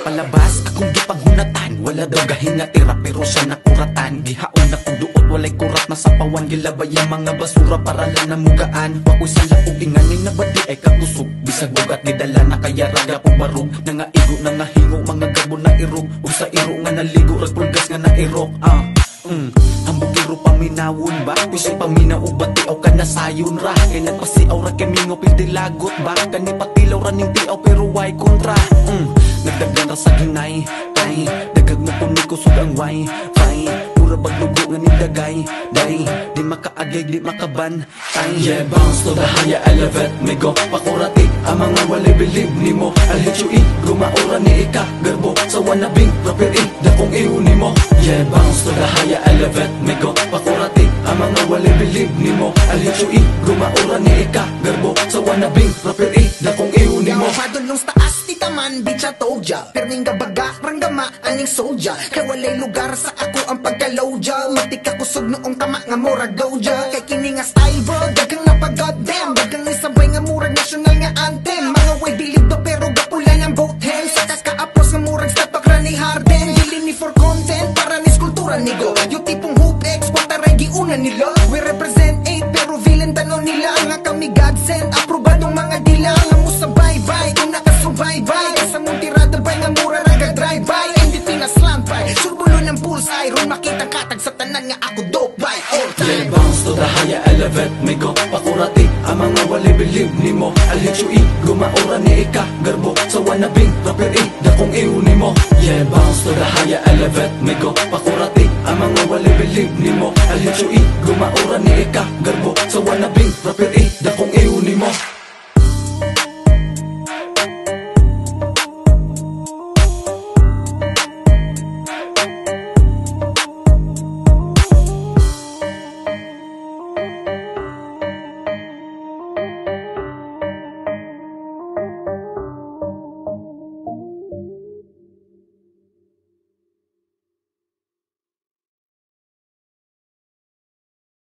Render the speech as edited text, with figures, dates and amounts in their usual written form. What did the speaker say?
Palabas akong gipaghunatan, wala daw gahinga tira pero siya nakuratan. Gihaon akong duot, walay kurat na sa pawan. Gilabay ang mga basura para lang namugaan. Wako'y sa laog inganing nabadi ay katusog. Bisag bugat gidala na kaya raga po barog. Nangaigo, nangahingo, mga gabo na irog. O sa iro nga naligo, ras pulgas nga na irok. Hambog iro paminawon ba? Pisi paminaw bati o kanasayon ra. Kay nagpasiaw ra kay mingo piltilagot ba? Kani patilaw ra ning tiaw pero way kontra. Nagdagan ra sa ginay kay dagag mo kuno kusog ang way fay. Pura baglugo nga ni dagay day di makaagay di makaban tay. Yeah, bounce to the higher elevate me go pakurati ang mga wali believe nimo. I'll hit you gumaura ni ika garbo sa wanabing rapiri dakong iuni mo. Yeah, bounce to the higher elevate me go pakurati ang mga wali believe nimo. I'll hit you gumaura ni ika garbo sa wanabing rapiri dakong iuni mo. Padulong sa taas ti taman di siya toja perning gabaga ranggama aning soja. Kay walay lugar sa ako ang pagkalawja. Matik ka kusog noong tama nga murag gawja. Kay kini nga style bro dagang napag-goddamn. Dagang isabay nga murag national nga anthem. Mga way bilib do pero gapula ng both hands. Sa kaskaapos nga murag step back ni Harden. Dili ni for content para ni skultura ni go. Yung tipong hoop X pataray giunan nila. We represent 8 pero villain tanon nila. Nga kami godsend aprobadong mga dila. Nga mo sa bye-bye kung nakasubaybay. Sa mong tirada bay nga mura raga drive-by. Hindi pinaslant by surbulo ng bullseye. Ron makitang katag sa tanan nga ako dope by all time. Yeah, bounce to the higher elevate me go pakurati ang mga wali believe nimo. I'll hit you gumaura ni ika garbo sa wanabing rapiri dakong iuni mo. Yeah, bounce to the higher elevate me go pakurati ang mga wali believe nimo. I'll hit you gumaura ni ika garbo sa wanabing